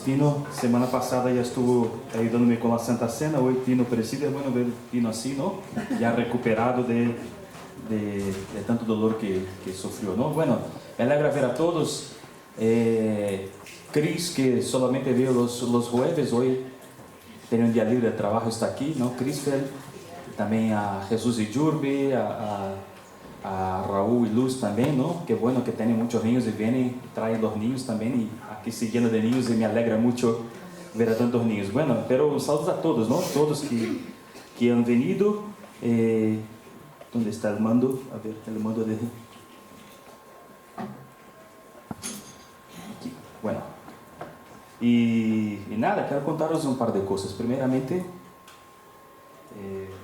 Pino, semana pasada ya estuvo ayudándome con la Santa Cena. Hoy Pino preside, bueno ver Pino así, ¿no? Ya recuperado de tanto dolor que sufrió, ¿no? Bueno, me alegra ver a todos. Cris, que solamente veo los jueves, hoy tiene un día libre de trabajo, está aquí, ¿no? Crisfel, también a Jesús y Yurbi, a Raúl y Luz también, ¿no? Qué bueno que tienen muchos niños y vienen, traen los niños también, y aquí se llena de niños y me alegra mucho ver a tantos niños. Bueno, pero saludos a todos, ¿no? Todos que han venido. ¿Dónde está el mando? A ver, el mando de... Aquí. Bueno. Y nada, quiero contaros un par de cosas. Primeramente,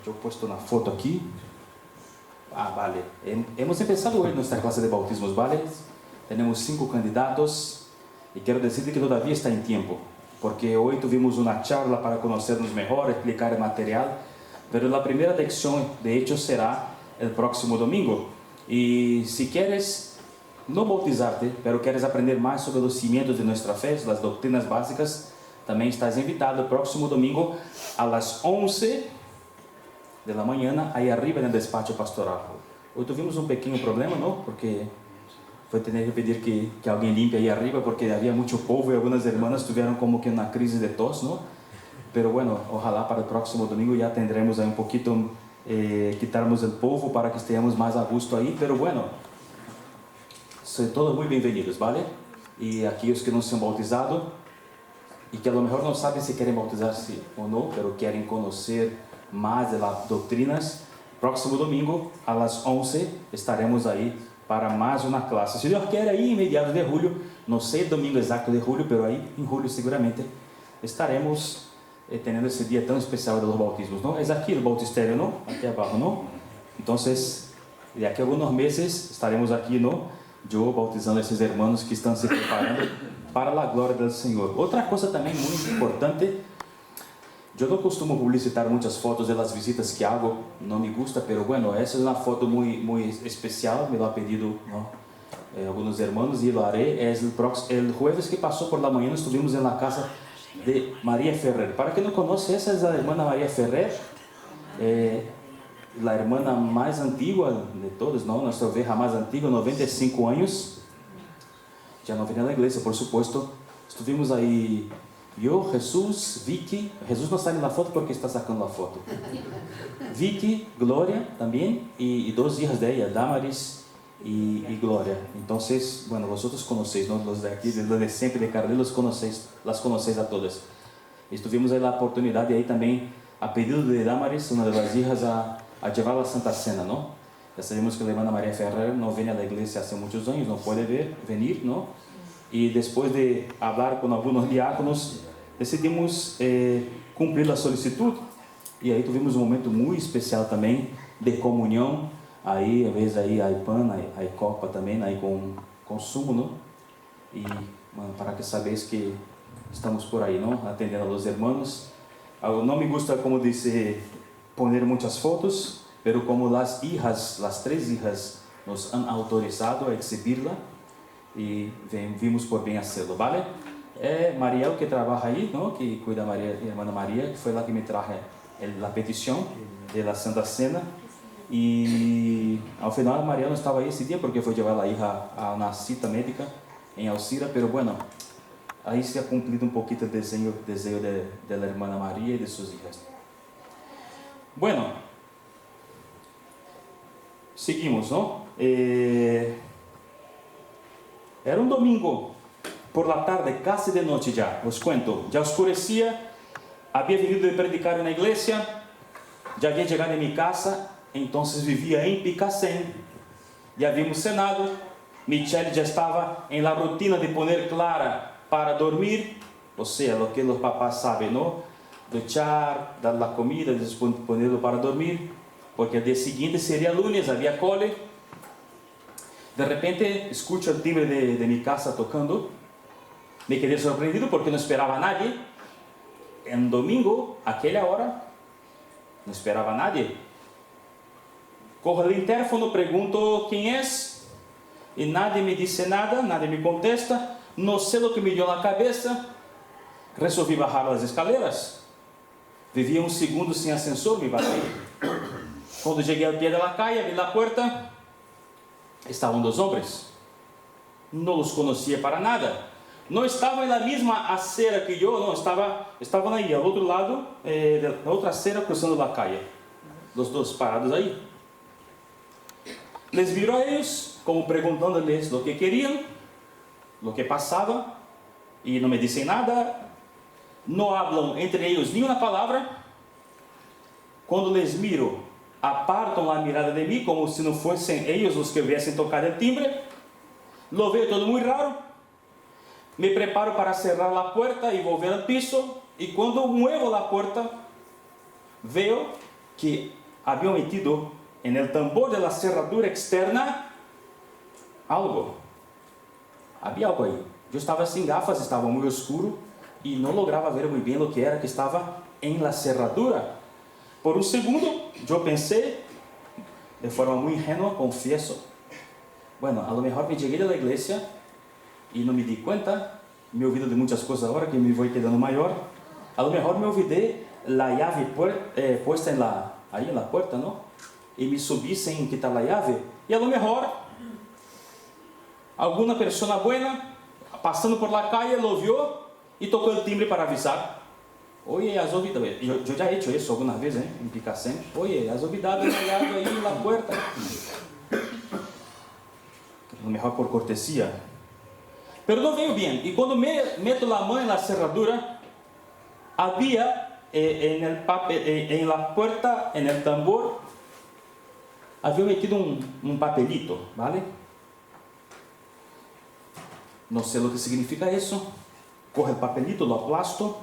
yo he puesto una foto aquí. Vale. Hemos empezado hoy nuestra clase de bautismos, ¿vale? Tenemos 5 candidatos y quiero decirte que todavía está en tiempo, porque hoy tuvimos una charla para conocernos mejor, explicar el material, pero la primera lección de hecho será el próximo domingo. Y si quieres no bautizarte, pero quieres aprender más sobre los cimientos de nuestra fe, las doctrinas básicas, también estás invitado el próximo domingo a las 11 de la mañana, ahí arriba en el despacho pastoral. Hoy tuvimos un pequeño problema, ¿no? Porque fue tener que pedir que alguien limpie ahí arriba, porque había mucho polvo y algunas hermanas tuvieron como que una crisis de tos, ¿no? Pero bueno, ojalá para el próximo domingo ya tendremos ahí un poquito, quitarnos el polvo para que estemos más a gusto ahí. Pero bueno, son todos muy bienvenidos, ¿vale? Y aquellos que no se han bautizado y que a lo mejor no saben si quieren bautizarse o no, pero quieren conocer más de las doctrinas, próximo domingo a las 11 estaremos ahí para más una clase. Si Dios quiere, ahí en mediados de julio, no sé el domingo exacto de julio, pero ahí en julio seguramente estaremos teniendo ese día tan especial de los bautismos, ¿no? Es aquí el bautisterio, ¿no? Aquí abajo, ¿no? Entonces, de aquí a algunos meses estaremos aquí, ¿no? Yo bautizando a esos hermanos que están se preparando para la gloria del Señor. Otra cosa también muy importante, yo no costumo publicitar muchas fotos de las visitas que hago, no me gusta, pero bueno, esa es una foto muy especial, me lo ha pedido, ¿no? Algunos hermanos y lo haré. Es el jueves que pasó por la mañana estuvimos en la casa de María Ferrer. Para quien no conoce, esa es la hermana María Ferrer, la hermana más antigua de todos, ¿no? Nuestra oveja más antigua, 95 años, ya no venía a la iglesia, por supuesto. Estuvimos ahí, yo, Jesús, Vicky, Jesús no está en la foto porque está sacando la foto, Vicky, Gloria también, y 2 hijas de ella, Damaris y Gloria. Entonces, bueno, vosotros conocéis, ¿no? Los de aquí, de siempre de Carlos, las conocéis a todas. Estuvimos ahí la oportunidad de ahí también, a pedido de Damaris, una de las hijas, a llevar la Santa Cena, ¿no? Ya sabemos que la hermana María Ferrer no viene a la iglesia hace muchos años, no puede venir, ¿no? Y después de hablar con algunos diáconos, decidimos cumplir la solicitud. Y ahí tuvimos un momento muy especial también de comunión. Ahí, a veces ahí hay pan, hay copa también, ahí con sumo, ¿no? Y bueno, para que sabéis que estamos por ahí, ¿no? Atendiendo a los hermanos. No me gusta, como dice, poner muchas fotos, pero como las 3 hijas nos han autorizado a exhibirla, y vimos por bien hacerlo, ¿vale? Mariel, que trabaja ahí, ¿no? Que cuida a María, hermana María, que fue la que me traje la petición de la Santa Cena. Y al final Mariel no estaba ahí ese día porque fue llevar a la hija a una cita médica en Alcira, pero bueno, ahí se ha cumplido un poquito el deseo de la hermana María y de sus hijas. Bueno, seguimos, ¿no? Era un domingo por la tarde, casi de noche ya, os cuento, ya oscurecía, había venido de predicar en la iglesia, ya había llegado en mi casa, entonces vivía en Picasen, ya habíamos cenado, Michelle ya estaba en la rutina de poner Clara para dormir, o sea, lo que los papás saben, ¿no? Duchar, dar la comida, después ponerlo para dormir, porque el día siguiente sería lunes, había cole. De repente escucho el timbre de mi casa tocando. Me quedé sorprendido porque no esperaba a nadie. En domingo, a aquella hora, no esperaba a nadie. Cojo el teléfono, pregunto quién es, y nadie me dice nada, nadie me contesta. No sé lo que me dio la cabeza. Resolvi bajar as escaleras. Vivia um segundo sem ascensor, me bati. Quando cheguei ao pé da calle, abri a porta. Estavam 2 homens. Não os conhecia para nada. Não estavam na mesma acera que eu, não, estavam aí, ao outro lado, na outra acera, cruzando a calle. Os 2 parados aí. Les virou a eles, como perguntando-lhes o que queriam, o que passava, e não me dizem nada, não falam entre eles nenhuma palavra. Quando les miro, apartam a mirada de mim, como se não fossem eles os que viessem tocar o timbre. Lo veo todo muito raro. Me preparo para cerrar a porta e volver ao piso, e quando muevo a porta, veo que haviam metido en el tambor de la cerradura externa algo. Havia algo aí. Eu estava sem gafas, estava muito escuro e não lograva ver muito bem o que era que estava em la cerradura. Por um segundo, eu pensei, de forma muito ingênua, confieso, bueno, a lo mejor me cheguei da igreja e não me di cuenta, me olvido de muitas coisas agora que me vou quedando maior. A lo mejor me olvidei la llave puesta aí na porta, não? E me subi sem quitar a llave, e a lo mejor alguma pessoa buena passando por la calle lo vio e tocou o timbre para avisar. Oye, has olvidado, eu já he hecho isso algumas vezes, em Picasso. Oye, has olvidado a llave aí na porta. A lo mejor por cortesia. Pero não veio bem, e quando meto a mão na cerradura, havia en la puerta, en el tambor, havia metido um papelito, ¿vale? Não sei o que significa isso. Coge o papelito, lo aplasto,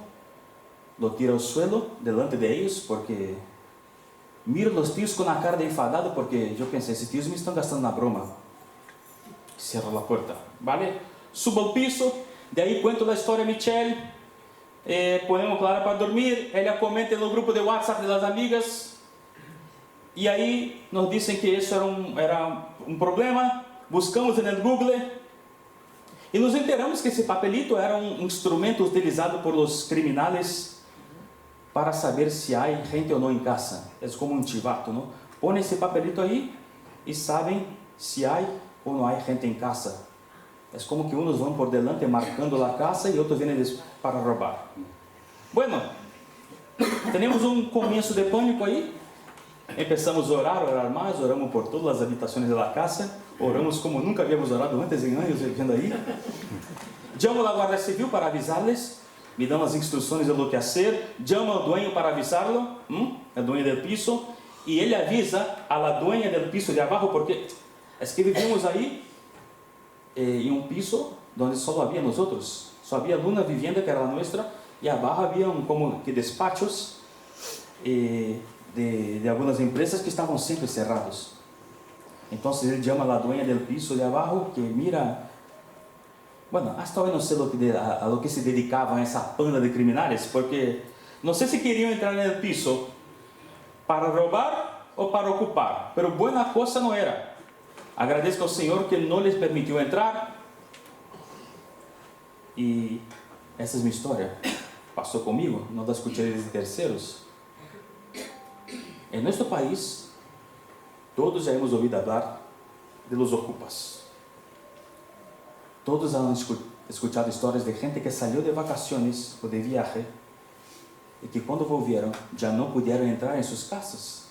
lo tiro ao suelo, delante de eles, porque miro os tios com a cara de enfadado, porque eu pensei, esses tios me estão gastando na broma. Cierro a porta, ¿vale? Subo ao piso, de aí cuento a história a Michelle, ponemos Clara para dormir, ela comenta no grupo de WhatsApp das amigas, e aí nos dizem que isso era um problema. Buscamos no Google e nos enteramos que esse papelito era um instrumento utilizado por los criminales para saber se há gente ou não em casa. É como um chivato, não? Põe esse papelito aí e sabem se há ou não há gente em casa. É como que uns vão por delante marcando a casa e outros vêm para roubar. Bueno, temos um começo de pânico aí. Empezamos a orar mais, oramos por todas as habitações da casa, oramos como nunca havíamos orado antes em anos, vivendo aí. Llamo a Guarda Civil para avisar-les, me dão as instruções de lo que fazer, llamo ao dueño para avisá-lo, el dueño del piso, e ele avisa a la dueña del piso de abaixo, porque é que vivíamos aí em um piso onde só havia nós outros, só havia uma vivienda que era a nossa, e abaixo havia como que despachos de algumas empresas que estavam sempre cerrados. Então ele chama a dueña del piso de abaixo, que mira, bueno, hasta hoje não sei a lo que se dedicavam essa panda de criminais, porque não sei se queriam entrar no piso para roubar ou para ocupar, pero buena coisa não era. Agradeço ao Senhor que não lhes permitiu entrar. E essa é minha história. Passou comigo, não das cuchillas de terceiros. Em nosso país, todos já hemos ouvido falar de los ocupas. Todos han escuchado histórias de gente que saiu de vacaciones ou de viaje e que quando volvieron já não puderam entrar em suas casas.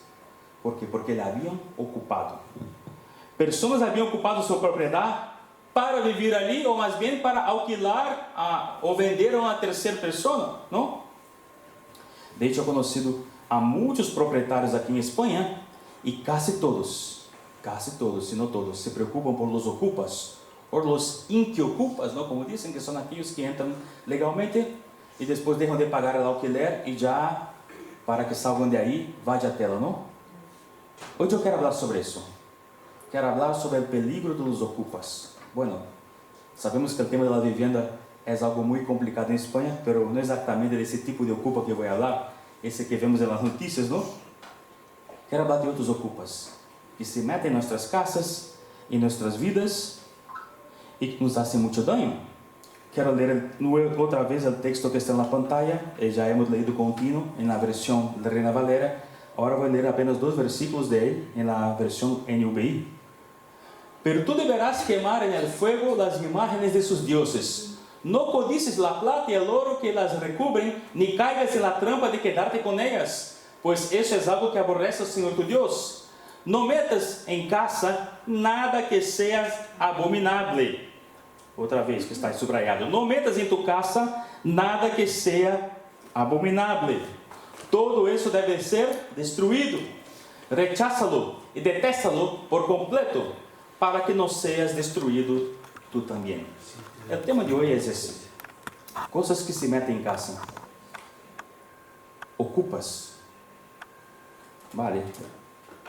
¿Por quê? Porque la haviam ocupado. Pessoas haviam ocupado sua propriedade para viver ali, ou mais bem para alquilar ou vender a uma terceira pessoa, não? De hecho, he conocido a muitos proprietários aqui em Espanha e casi todos, se não todos, se preocupam por los ocupas, por los inquiocupas, não? Como dizem, que são aqueles que entram legalmente e depois deixam de pagar o alquiler e já, para que salgam de aí, vá a tela, não? Hoje eu quero falar sobre isso. Quero falar sobre o peligro dos ocupas. Bueno, sabemos que o tema da vivienda é algo muito complicado em Espanha, mas não exatamente desse tipo de ocupa que eu vou falar, esse que vemos nas notícias, não? Quero falar de outros ocupas, que se metem em nossas casas, em nossas vidas, e que nos fazem muito dano. Quero ler outra vez o texto que está na pantalla. Já hemos leído contínuo na versão da Reina Valera. Agora vou ler apenas 2 versículos de ele na versão NVI. Pero tú deberás quemar en el fuego las imágenes de sus dioses. No codices la plata y el oro que las recubren, ni caigas en la trampa de quedarte con ellas, pues eso es algo que aborrece al Señor tu Dios. No metas en casa nada que sea abominable. Outra vez que está subrayado. No metas en tu casa nada que sea abominable. Todo eso debe ser destruído. Recházalo y detéstalo por completo, para que não seas destruído tu também. O tema de hoje é esse: coisas que se metem em casa. Ocupas. Vale.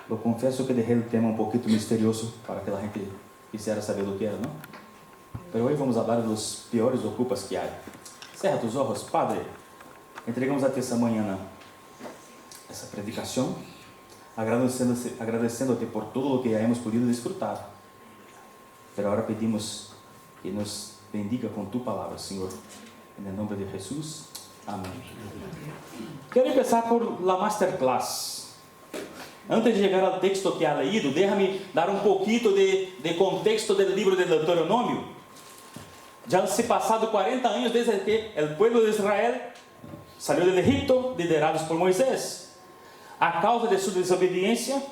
Eu confesso que deixei o tema um pouquinho misterioso para que a gente quisesse saber do que era, não? Mas hoje vamos falar dos piores ocupas que há. Cerra tus olhos, Padre. Entregamos a ti essa manhã essa predicação, agradecendo-te por tudo o que já hemos podido desfrutar. Pero agora pedimos que nos bendiga com tu palavra, Senhor. Em nome de Jesus. Amém. Quero começar por la masterclass. Antes de chegar ao texto que ha leído, déjame dar um pouquinho de contexto do livro de Deuteronômio. Já han se passado 40 anos desde que o povo de Israel saiu do Egipto, liderados por Moisés. A causa de sua desobediência,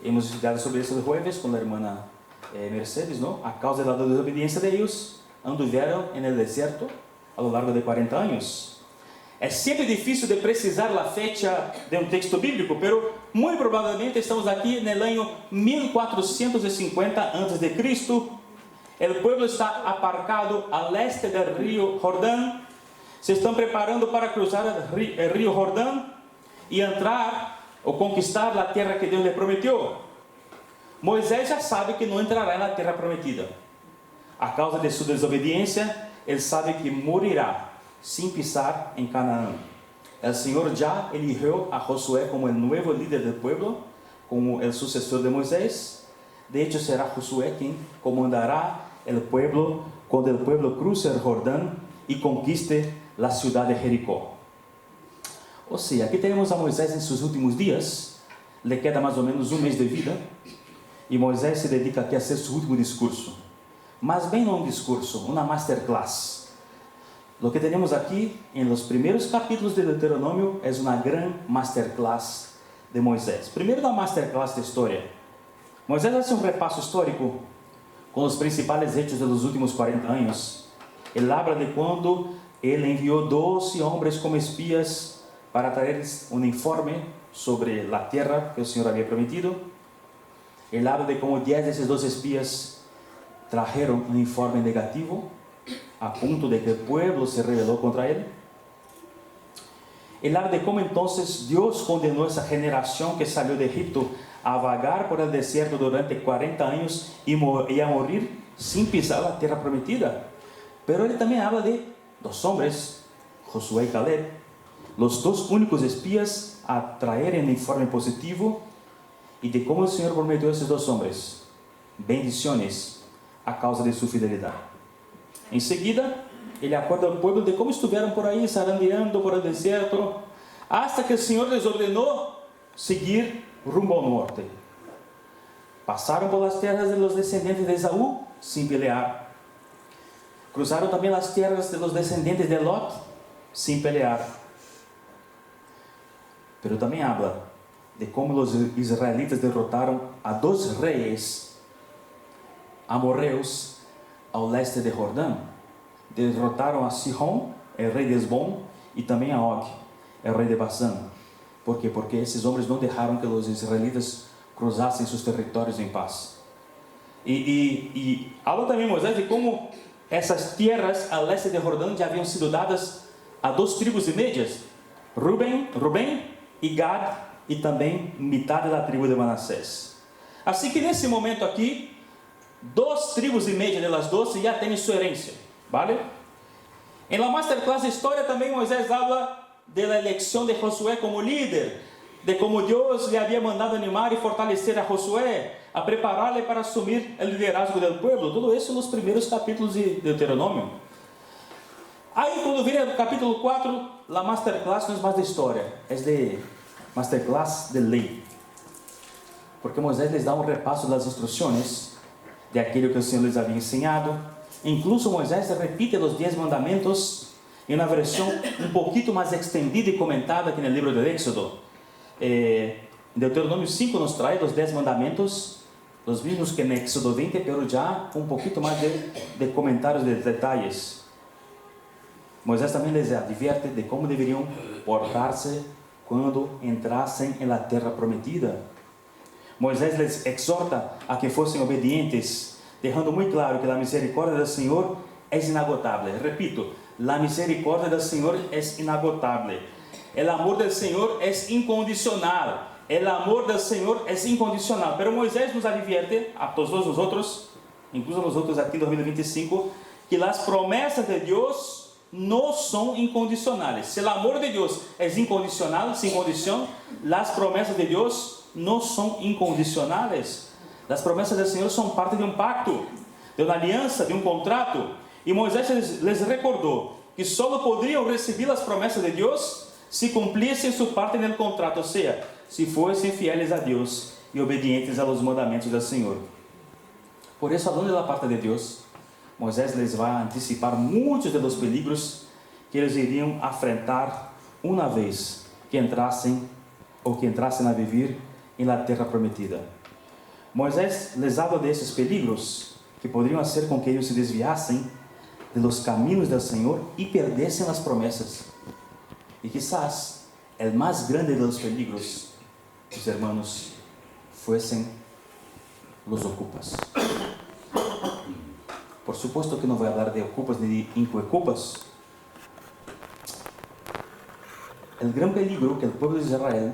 hemos estudado sobre isso el jueves com a irmã Mercedes, ¿no? A causa da desobediência de ellos, anduveram en el desierto a lo largo de 40 anos. É sempre difícil de precisar a fecha de um texto bíblico, pero muito provavelmente estamos aqui no ano 1450 a.C. O povo está aparcado al este do rio Jordão. Se estão preparando para cruzar o rio Jordão e entrar ou conquistar a terra que Deus lhe prometeu. Moisés já sabe que não entrará na terra prometida. A causa de sua desobediência, ele sabe que morirá sem pisar em Canaã. O Senhor já eligiu a Josué como o novo líder do povo, como o sucessor de Moisés. De hecho, será Josué quem comandará o povo quando o povo cruce o Jordão e conquiste a cidade de Jericó. Ou seja, aqui temos a Moisés em seus últimos dias. Le queda mais ou menos um mês de vida. E Moisés se dedica aqui a ser seu último discurso. Mas bem não um discurso, uma masterclass. O que temos aqui, em los primeiros capítulos de Deuteronômio, é uma grande masterclass de Moisés. Primeiro da masterclass da história. Moisés faz um repasso histórico com os principais hechos dos últimos 40 anos. Ele habla de quando ele enviou 12 homens como espias para trazer um informe sobre a terra que o Senhor havia prometido. Ele habla de como 10 desses 12 espias trajeron um informe negativo, a ponto de que o povo se rebelou contra ele. Ele habla de como então Deus condenou essa geração que saiu de Egipto a vagar por el deserto durante 40 anos e a morrer sem pisar a terra prometida. Pero ele também habla de 2 homens, Josué e Caleb, os 2 únicos espias a traerem um informe positivo, e de como o Senhor prometeu a esses 2 homens bendições a causa de sua fidelidade. Em seguida, ele acorda ao povo de como estiveram por aí, zarandeando por el deserto, hasta que o Senhor les ordenou seguir rumbo ao norte. Passaram por las terras de los descendentes de Esaú sem pelear. Cruzaram também as terras de los descendentes de Lot sem pelear. Pero também habla de como os israelitas derrotaram a 2 reis amorreus ao leste de Jordão. Derrotaram a Sihon, o rei de Esbom, e também a Og, o rei de Basã. Por quê? Porque esses homens não deixaram que os israelitas cruzassem seus territórios em paz. E habla também Moisés de como essas terras ao leste de Jordão já haviam sido dadas a 2 tribos e médias, Rubem e Gad, e também metade da tribo de Manassés. Assim que nesse momento aqui, 2 tribos e meia das 12 já têm sua herência, vale? Em la masterclass de história também Moisés habla de la eleição de Josué como líder, de como Deus lhe havia mandado animar e fortalecer a Josué, a preparar-lhe para assumir o liderazgo do povo. Tudo isso nos primeiros capítulos de Deuteronômio. Aí quando viene el capítulo 4, la masterclass no es más de historia, es de masterclass de ley. Porque Moisés les dá um repasso das instruções de aquilo que o Senhor les havia ensinado. Incluso Moisés repite os 10 mandamentos em uma versão um pouquinho mais extendida e comentada aqui no livro de Éxodo. Deuteronômio 5 nos traz os 10 mandamentos, os mesmos que em Éxodo 20, pero já um pouquinho mais de comentários, de detalhes. Moisés também les advierte de como deveriam portar-se quando entrassem na terra prometida. Moisés les exorta a que fossem obedientes, deixando muito claro que a misericórdia do Senhor é inagotável. Repito, a misericórdia do Senhor é inagotável. O amor do Senhor é incondicional. O amor do Senhor é incondicional. Pero Moisés nos advierte, a todos nós outros, incluso nós outros aqui em 2025, que as promessas de Deus não são incondicionais. Se o amor de Deus é incondicional, sem condição, as promessas de Deus não são incondicionais. As promessas do Senhor são parte de um pacto, de uma aliança, de um contrato. E Moisés les recordou que só poderiam receber as promessas de Deus se cumprissem sua parte no contrato, ou seja, se fossem fiéis a Deus e obedientes aos mandamentos do Senhor. Por isso, falando da parte de Deus, Moisés les vai antecipar muitos dos peligros que eles iriam enfrentar uma vez que entrassem a viver na terra prometida. Moisés les habla desses peligros que poderiam fazer com que eles se desviassem de los caminhos do Senhor e perdessem as promessas. E quizás o mais grande dos peligros, os hermanos, fossem los ocupas. Por supuesto que não vou falar de ocupas nem de incuocupas. O grande peligro que o povo de Israel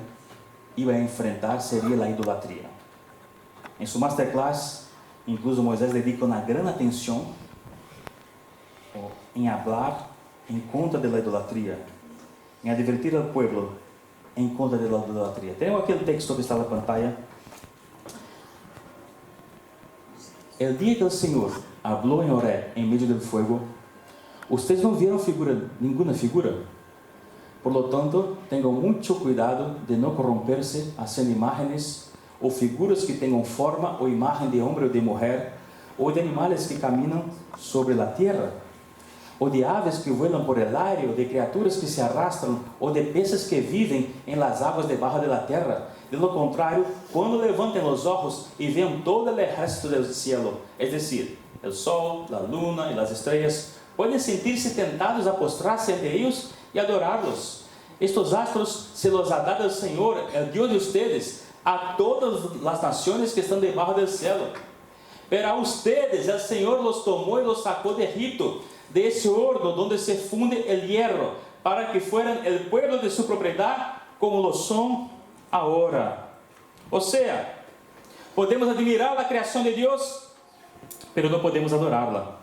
iba a enfrentar seria a idolatria. Em sua masterclass, incluso Moisés dedica uma grande atenção em falar em contra da idolatria, em advertir ao povo em contra da idolatria. Temos aquele texto que está na pantalla. El dia que o Senhor habló em Horeb, em meio do fogo, vocês não viram nenhuma figura. Por lo tanto, tenham muito cuidado de não corromper-se haciendo imagens ou figuras que tenham forma ou imagem de homem ou de mulher, ou de animais que caminham sobre a terra, ou de aves que voam por el aire, ou de criaturas que se arrastram, ou de peces que vivem em las águas debaixo da terra. De lo contrário, quando levantem os olhos e vejam todo o resto do cielo, es decir, o sol, a luna e as estrelas, podem sentir-se tentados a postrar-se ante eles e adorá-los. Estes astros se los ha dado el Senhor, el Dios de ustedes, a todas as nações que estão debaixo do cielo. Pero a ustedes el Senhor los tomou e los sacó de Egipto, de ese horno donde se funde el hierro, para que fueran el pueblo de su propiedad, como lo son agora. Ou seja, podemos admirar a criação de Deus, pero não podemos adorá-la.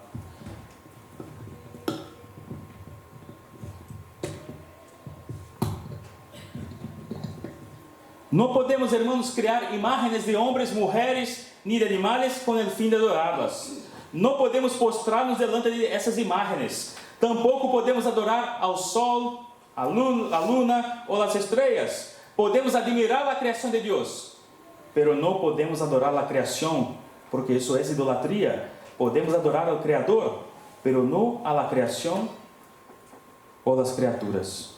Não podemos, hermanos, criar imagens de homens, mulheres, nem de animais com o fim de adorá-las. Não podemos postrar-nos delante de essas imagens. Tampouco podemos adorar ao sol, a luna ou as estrelas. Podemos admirar a criação de Deus, pero não podemos adorar a criação, porque isso é idolatria. Podemos adorar ao Criador, pero não a la criação ou das criaturas.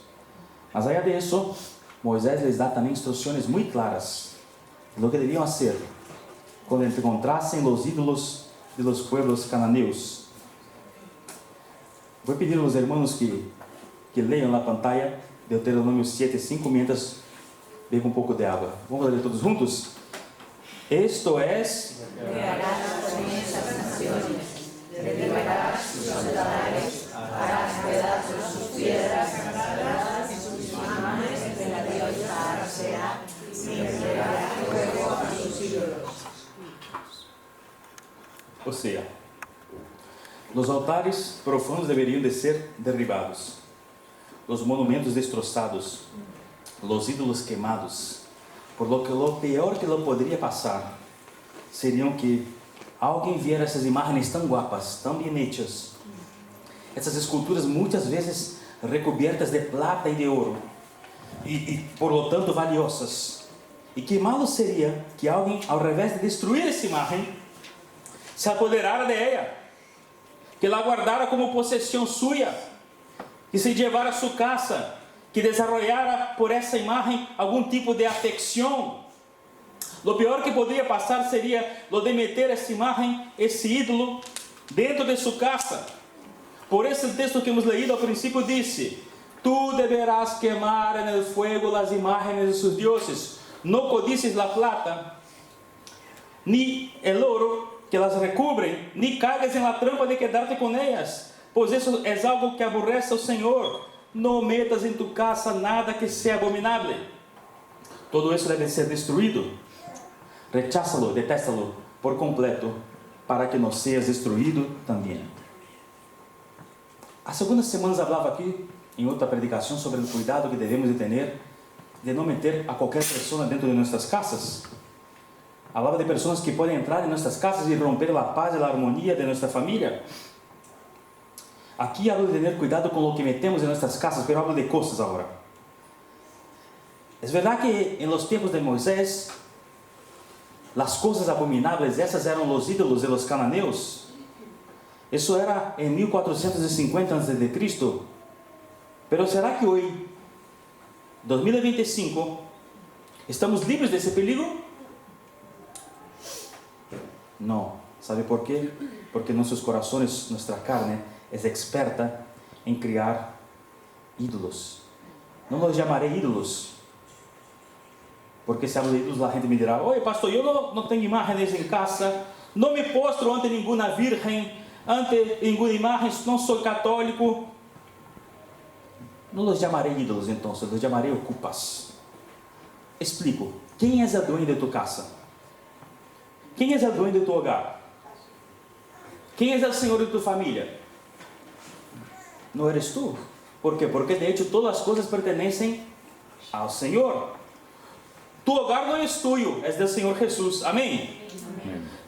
Mas allá de isso, Moisés les dá também instruções muito claras de lo que deviam fazer quando encontrassem os ídolos de los pueblos cananeus. Vou pedir aos irmãos que leiam na pantalla Deuteronômio 7:5, mientras bebo um pouco de água. Vamos ler todos juntos? Esto es: Crearás también esas naciones, derribarás sus altares, harás pedazos sus piedras sagradas y sus imágenes de la diosa Asera, y entregarás fuego a sus ídolos. Ou seja, os altares profanos deveriam de ser derribados, os monumentos destroçados, os ídolos queimados, por lo que o pior que lo poderia passar seriam que alguém viera essas imagens tão guapas, tão bem hechas, essas esculturas muitas vezes recubiertas de plata e de ouro, e por lo tanto valiosas. E que malo seria que alguém, ao invés de destruir essa imagem, se apoderara de ella, que la guardara como posesión suya, que se llevara a su casa, que desarrollara por essa imagem algum tipo de afecção. Lo pior que poderia passar seria lo de meter essa imagem, esse ídolo, dentro de sua casa. Por esse texto que hemos leído ao princípio disse: tu deberás quemar en el fuego las imágenes de sus dioses, no codicies la plata, ni el oro que las recubrem, ni caigas en la trampa de quedarte con ellas, pois isso é algo que aborrece ao Senhor. No metas em tu casa nada que sea abominable. Todo isso deve ser destruído. Recházalo, detéstalo por completo, para que não seas destruído também. Há algumas semanas falava aqui, em outra predicação, sobre o cuidado que devemos de ter de não meter a qualquer pessoa dentro de nossas casas. Falava de pessoas que podem entrar em nossas casas e romper a paz e a harmonia de nossa família. Aqui hablo de ter cuidado com o que metemos em nossas casas, mas hablo de coisas agora. É verdade que em los tempos de Moisés, as coisas abomináveis, essas eram os ídolos de los cananeus. Isso era em 1450 a.C. Pero será que hoje, 2025, estamos livres desse perigo? Não. ¿Sabe por quê? Porque nossos corações, nossa carne, é experta em criar ídolos. Não los chamarei ídolos, porque se hablo de ídolos, a gente me dirá: oi pastor, eu não tenho imagens em casa, não me postro ante nenhuma virgem, ante nenhuma imagem, não sou católico. Não los chamarei ídolos, então, los chamarei ocupas. Explico: quem é o dono de tu casa? Quem é o dono de tu hogar? Quem é o Senhor de tu família? Não eres tu. ¿Por quê? Porque de hecho todas as coisas pertenecem ao Senhor. Tu hogar não é tuyo, é do Senhor Jesus. Amém?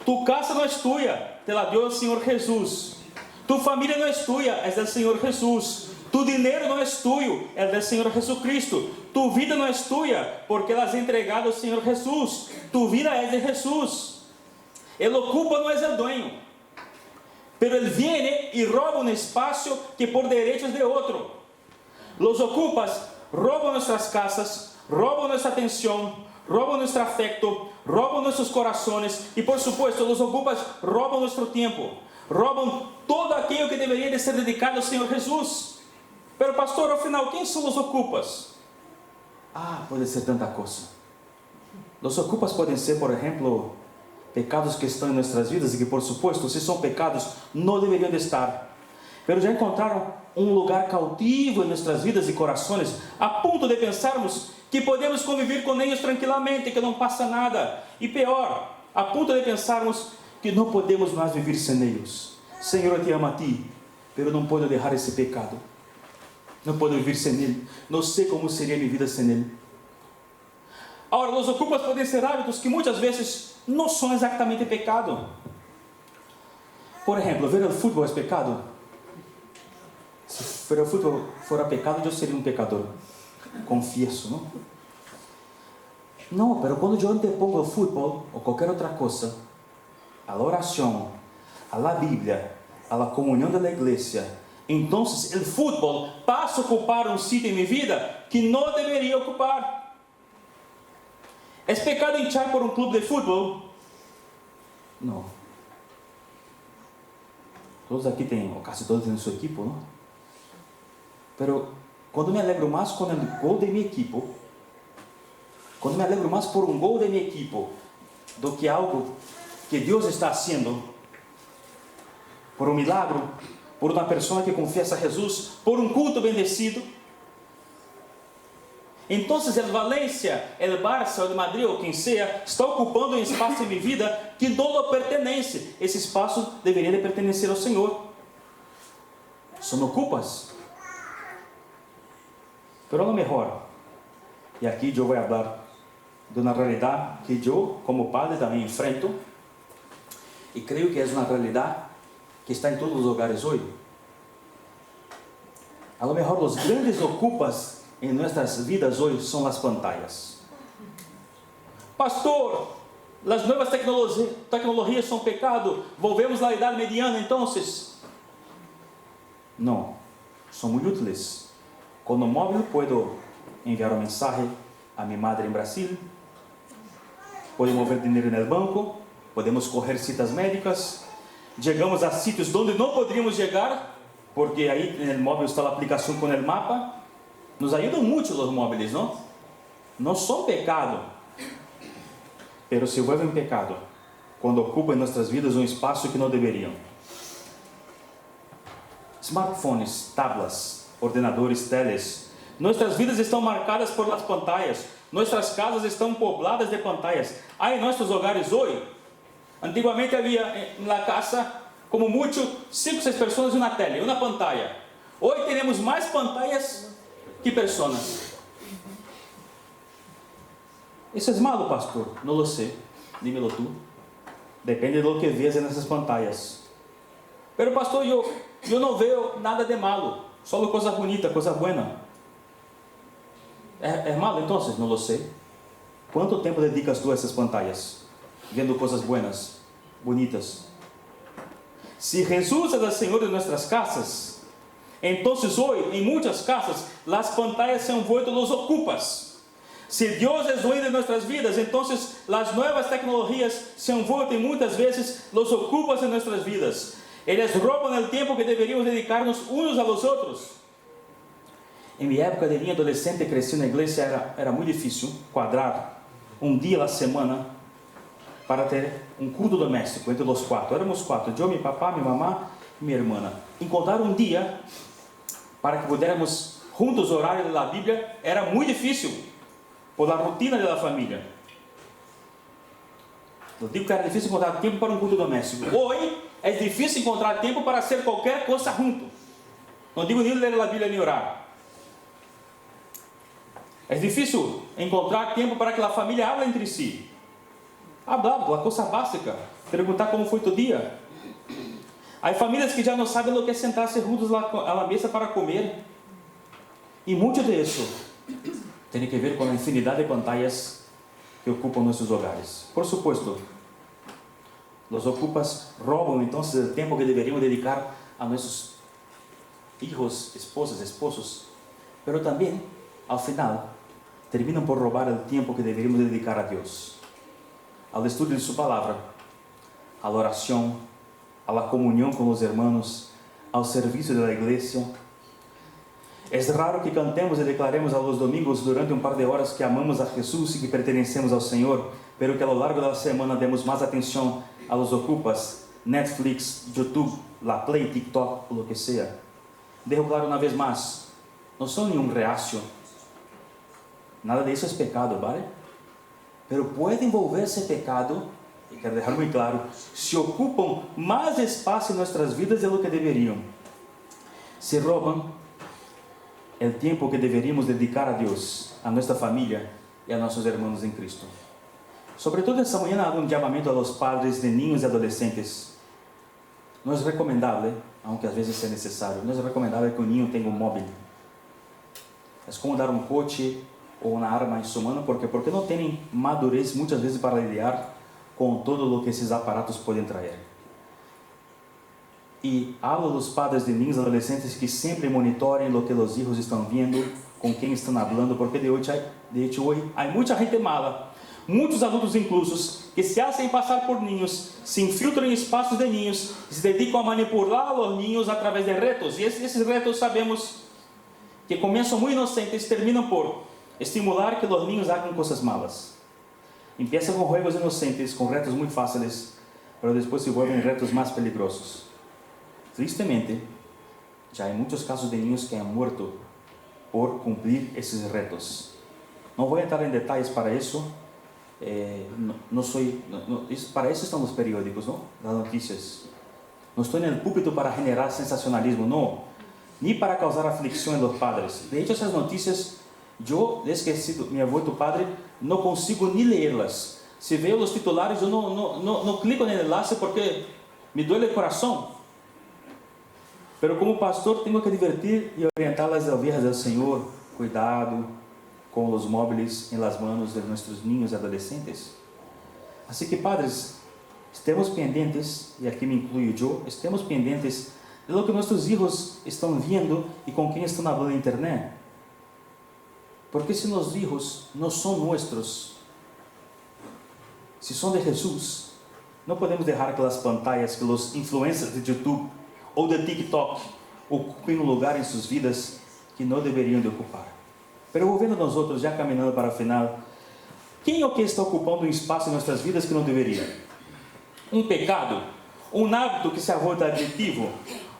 Tu casa não é tuya, te la dio o Senhor Jesus. Tu família não é tuya, é do Senhor Jesus. Tu dinheiro não é tuyo, é do Senhor Jesucristo. Tu vida não é tuya, porque la has entregado ao Senhor Jesus. Tu vida é de Jesus. Ele ocupa, não é o dueño. Pero Él viene y roba un espacio que por derecho es de otro. Los ocupas roban nuestras casas, roban nuestra atención, roban nuestro afecto, roban nuestros corazones y por supuesto los ocupas roban nuestro tiempo, roban todo aquello que debería de ser dedicado al Señor Jesús. Pero pastor, al final, ¿quién son los ocupas? Puede ser tanta cosa. Los ocupas pueden ser, por ejemplo, pecados que estão em nossas vidas e que, por supuesto, se são pecados, não deveriam de estar. Mas já encontraram um lugar cautivo em nossas vidas e corações, a ponto de pensarmos que podemos conviver com eles tranquilamente, que não passa nada. E pior, a ponto de pensarmos que não podemos mais viver sem eles. Senhor, eu te amo a ti, mas não posso deixar esse pecado. Não posso viver sem ele. Não sei como seria minha vida sem ele. Agora, os ocupas podem ser hábitos que muitas vezes não são exatamente pecado. Por exemplo, ver o futebol é pecado? Se ver o futebol fora pecado, eu seria um pecador. Confesso, não? Não, mas quando eu antepongo o futebol ou qualquer outra coisa, a oração, a Bíblia, a comunhão da igreja, então o futebol passa a ocupar um sítio em minha vida que não deveria ocupar. É pecado hinchar por um clube de futebol? Não. Todos aqui têm, ou quase todos têm sua equipe, não? Mas quando me alegro mais com o gol de minha equipe, quando me alegro mais por um gol de minha equipe, do que algo que Deus está fazendo, por um milagre, por uma pessoa que confessa a Jesus, por um culto bendecido. Então, o Valência, o Barça, o Madrid, ou quem seja, está ocupando um espaço em minha vida que não lhe pertence. Esse espaço deveria de pertencer ao Senhor. São ocupas. Pero lo mejor, e aqui eu vou falar de uma realidade que eu, como padre, também enfrento, e creio que é uma realidade que está em todos os lugares hoje. A lo mejor los grandes ocupas en nuestras vidas hoy son las pantallas. Pastor, las nuevas tecnologías son pecado. ¿Volvemos a la edad mediana entonces? No, son muy útiles. Con un móvil puedo enviar un mensaje a mi madre en Brasil, puedo mover dinero en el banco, podemos coger citas médicas, llegamos a sitios donde no podríamos llegar, porque ahí en el móvil está la aplicación con el mapa. Nos ayudan mucho los móviles, ¿no? No son pecado, pero se vuelven pecado cuando ocupan en nuestras vidas un espacio que no deberían. Smartphones, tablas, ordenadores, teles. Nuestras vidas estão marcadas por las pantallas. Nuestras casas estão pobladas de pantallas. Hay en nuestros hogares hoy. Antigamente había en la casa, como mucho, 5 o 6 personas y una tele, una pantalla. Hoy tenemos más pantallas que personas. ¿Eso es malo, pastor? No lo sé. Dímelo tú. Depende de lo que veas en esas pantallas. Pero pastor, yo no veo nada de malo. Solo cosas bonitas, cosas buenas. ¿Es malo entonces? No lo sé. ¿Cuánto tiempo dedicas tú a esas pantallas? Viendo cosas buenas, bonitas. Si Jesús es el Señor de nuestras casas, entonces hoy en muchas casas las pantallas se han vuelto los ocupas. Si Dios es dueño de nuestras vidas, entonces las nuevas tecnologías se han vuelto muchas veces los ocupas de nuestras vidas. Ellas roban el tiempo que deberíamos dedicarnos unos a los otros. En mi época de niño adolescente, crecí en la iglesia, era muy difícil cuadrar un día a la semana para ter um culto doméstico entre os 4. Éramos 4, eu, meu papá, minha mamá e minha irmã. Encontrar um dia para que pudiéramos juntos orar na Bíblia era muito difícil, por la rotina da família. Eu digo que era difícil encontrar tempo para um culto doméstico. Hoje é difícil encontrar tempo para hacer qualquer coisa junto. Não digo nem ler a Bíblia nem orar. É difícil encontrar tempo para que a família hable entre si. Hablar, a coisa básica, perguntar como foi tu dia. Há famílias que já não sabem o que é sentar-se juntos à la mesa para comer. E muito disso tem que ver com a infinidade de pantallas que ocupam nossos hogares. Por supuesto, os ocupas roubam então o tempo que deveríamos dedicar a nossos hijos, esposas, esposos, pero também, ao final, terminam por roubar o tempo que deveríamos dedicar a Deus. Ao estudo de sua palavra, à oração, à comunhão com os irmãos, ao serviço da igreja. É raro que cantemos e declaremos aos domingos durante um par de horas que amamos a Jesus e que pertencemos ao Senhor, pero que ao longo da semana demos mais atenção a los ocupas, Netflix, YouTube, la Play, TikTok, o que seja. Dejo claro uma vez mais, não sou nenhum reacio. Nada disso é pecado, ¿vale? Pero puede envolverse pecado, e quero deixar muito claro, se ocupam mais espaço em nossas vidas do que deveriam. Se roubam o tempo que deveríamos dedicar a Deus, a nossa família e a nossos irmãos em Cristo. Sobretudo esta manhã hago um chamamento a los padres de niños e adolescentes. Não é recomendável, aunque às vezes seja necessário, não é recomendável que um niño tenha um móvel. É como dar um coche ou uma arma em sua mão, porque não têm madurez muitas vezes para lidar com todo o que esses aparatos podem trazer. E hablo dos padres de niños e adolescentes que sempre monitorem o que os hijos estão vendo, com quem estão falando, porque de hecho hoje há muita gente mala, muitos adultos inclusos, que se hacen passar por niños, se infiltram em espaços de niños, se dedicam a manipular os niños através de retos, e esses retos sabemos que começam muito inocentes, terminam por estimular que os niños hagan coisas malas. Empieza com juegos inocentes, com retos muito fáceis, mas depois se vuelven retos mais peligrosos. Tristemente, já há muitos casos de niños que han muerto por cumprir esses retos. Não vou entrar em detalhes para isso. Para isso estão os periódicos, não? As notícias. Não estou no púlpito para generar sensacionalismo, não. Nem para causar aflicção em los padres. De hecho, essas notícias, eu, desde que he sido me vuelto padre, não consigo nem lerlas. Se vejo os titulares, eu não clico no enlace porque me duele o coração. Pero como pastor tengo que divertir y orientar las ovejas del Señor. Cuidado con los móviles en las manos de nuestros niños y adolescentes. Así que padres, estemos pendientes, y aquí me incluyo yo, estemos pendientes de lo que nuestros hijos están viendo y con quién están hablando en internet. Porque si los hijos no son nuestros, si son de Jesús, no podemos dejar que las pantallas, que los influencers de YouTube ou de TikTok ocupem um lugar em suas vidas que não deveriam de ocupar. Pero volvendo nós outros, já caminhando para o final, quem é o que está ocupando um espaço em nossas vidas que não deveria? Um pecado, um hábito que se volta aditivo,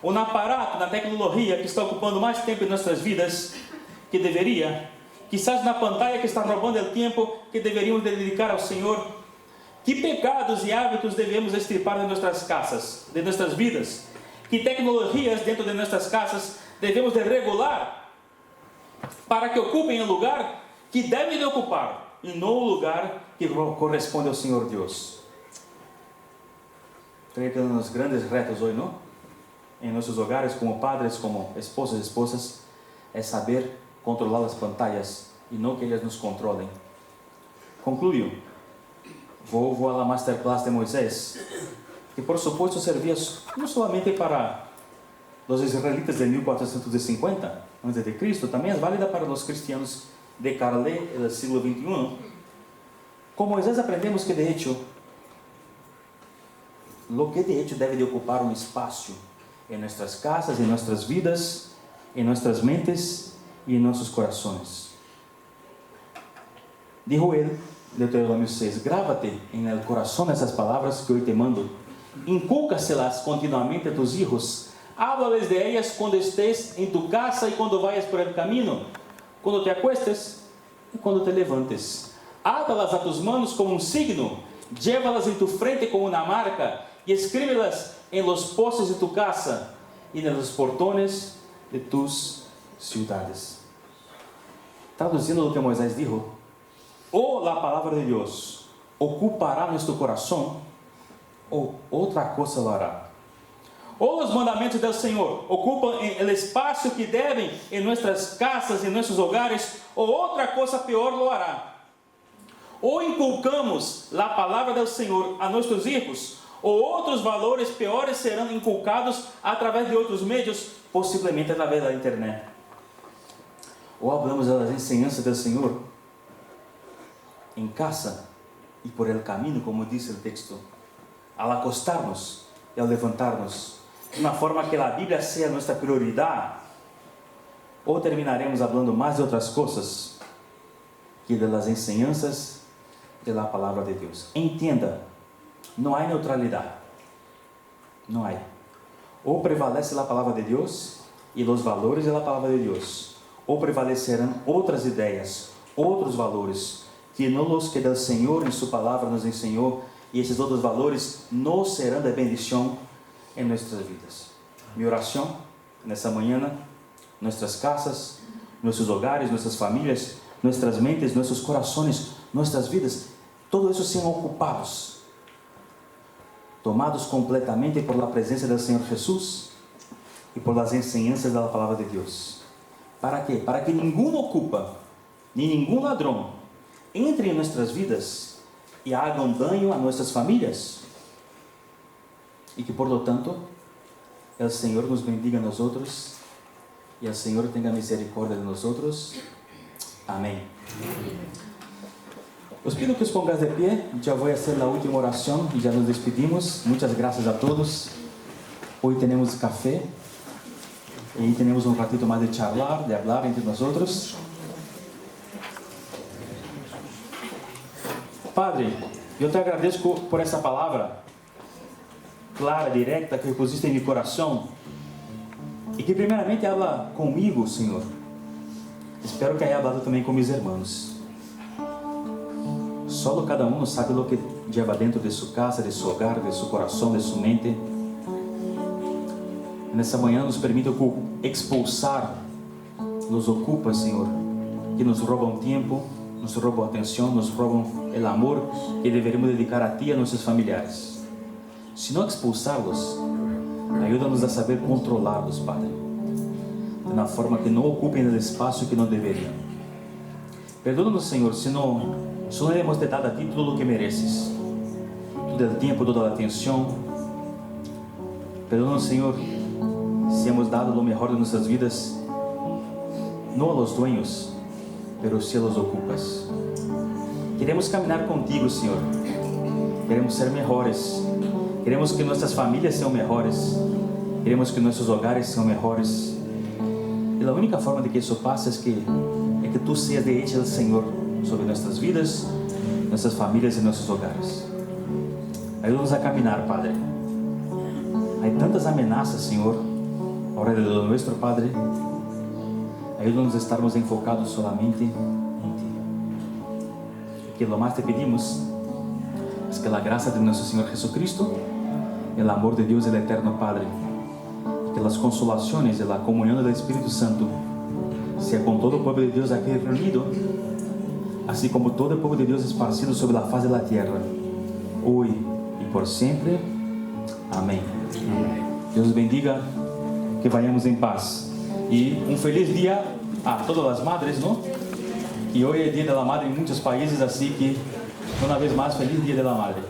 um aparato na tecnologia que está ocupando mais tempo em nossas vidas que deveria, quizás na pantalla que está roubando o tempo que deveríamos dedicar ao Senhor. Que pecados e hábitos devemos extirpar de nossas casas, de nossas vidas? Que tecnologias dentro de nossas casas devemos de regular para que ocupem o lugar que devem de ocupar e não o lugar que corresponde ao Senhor Deus? Creio que um dos grandes retos hoje, não? Em nossos hogares, como padres, como esposos e esposas, é saber controlar as pantallas e não que elas nos controlem. Concluyo. Vou à masterclass de Moisés, que por supuesto servia não somente para os israelitas de 1450 a.C., também é válida para os cristianos de Carle do século XXI. Com Moisés aprendemos que de hecho, lo que de hecho deve de ocupar um espaço em nossas casas, em nossas vidas, em nossas mentes e em nossos corações. Dijo ele, Deuteronômio 6, grábate en el corazón essas palavras que hoje te mando, incúlcaselas continuamente a tus hijos, háblales de ellas quando estés en tu casa y cuando vayas por el camino, quando te acuestes y cuando te levantes. Átalas a tus manos como un signo, llévalas en tu frente como una marca y escríbelas en los postes de tu casa y en los portones de tus ciudades. Traduzindo o que Moisés dijo, ou a palavra de Deus ocupará nosso coração, ou outra coisa lo hará. Ou os mandamentos do Senhor ocupam o espaço que devem em nossas casas, em nossos hogares, ou outra coisa pior lo hará. Ou inculcamos a palavra do Senhor a nossos hijos, ou outros valores piores serão inculcados através de outros meios, possivelmente através da internet. Ou hablamos das enseñanças do Senhor em casa e por el caminho, como diz o texto, ao acostar-nos e ao levantar-nos, de uma forma que a Bíblia seja nossa prioridade, ou terminaremos falando mais de outras coisas que das enseñanças da palavra de Deus. Entenda, não há neutralidade, não há. Ou prevalece a palavra de Deus e os valores da palavra de Deus, ou prevalecerão outras ideias, outros valores, que não os que o Senhor em sua palavra nos ensinou, e esses outros valores não serão de bendição em nossas vidas. Minha oração nessa manhã, nossas casas, nossos hogares, nossas famílias, nossas mentes, nossos corações, nossas vidas, todo isso sejam ocupados, tomados completamente por la presença do Senhor Jesus e por las enseñanças da palavra de Deus. ¿Para quê? Para que nenhum ocupa, nem nenhum ladrão entre em nossas vidas e hagam dano a nossas famílias, e que por lo tanto o Senhor nos bendiga a nós outros e o Senhor tenha misericórdia de nós outros. Amém. Os pido que os pongas de pé, já vou fazer a última oração e já nos despedimos. Muitas graças a todos. Hoje temos café e temos um ratito mais de charlar, de hablar entre nós outros. Padre, eu te agradeço por essa palavra clara, direta, que pusiste em meu coração e que primeiramente habla comigo, Senhor. Espero que haya hablado também com meus irmãos. Solo cada um sabe o que lleva dentro de sua casa, de seu hogar, de seu coração, de sua mente. Nessa manhã nos permite expulsar os ocupas, Senhor, que nos roubam tempo, nos roubam atenção, nos roubam o amor que deveríamos dedicar a Ti e a nossos familiares. Se não expulsá-los, Ayúdanos a saber controlarlos, Padre, de una forma que no ocupen el espacio que no deberían. Perdónanos, Señor, si no hemos te dado a ti todo lo que mereces, todo el tiempo, toda la atención. Perdónanos, Señor, si hemos dado lo mejor de nuestras vidas, no a los dueños, pero sí a los ocupas. Queremos caminar contigo, Señor. Queremos ser mejores. Queremos que nuestras familias sean mejores. Queremos que nuestros hogares sean mejores. Y la única forma de que eso pase es que tú seas de hecho el Señor sobre nuestras vidas, nuestras familias y nuestros hogares. Ayúdanos a caminar, Padre. Hay tantas amenazas, Señor, alrededor de nuestro Padre. Ayúdanos a estarmos enfocados solamente en ti. Que lo más te pedimos es que la gracia de nuestro Señor Jesucristo, el amor de Dios el Eterno Padre, y que las consolaciones y la comunión del Espíritu Santo sea con todo el pueblo de Dios aquí reunido, así como todo el pueblo de Dios esparcido sobre la faz de la tierra, hoy y por siempre. Amén. Dios los bendiga, que vayamos en paz. Y un feliz día a todas las madres, ¿no? Y hoy es Día de la Madre en muchos países, así que una vez más, feliz Día de la Madre.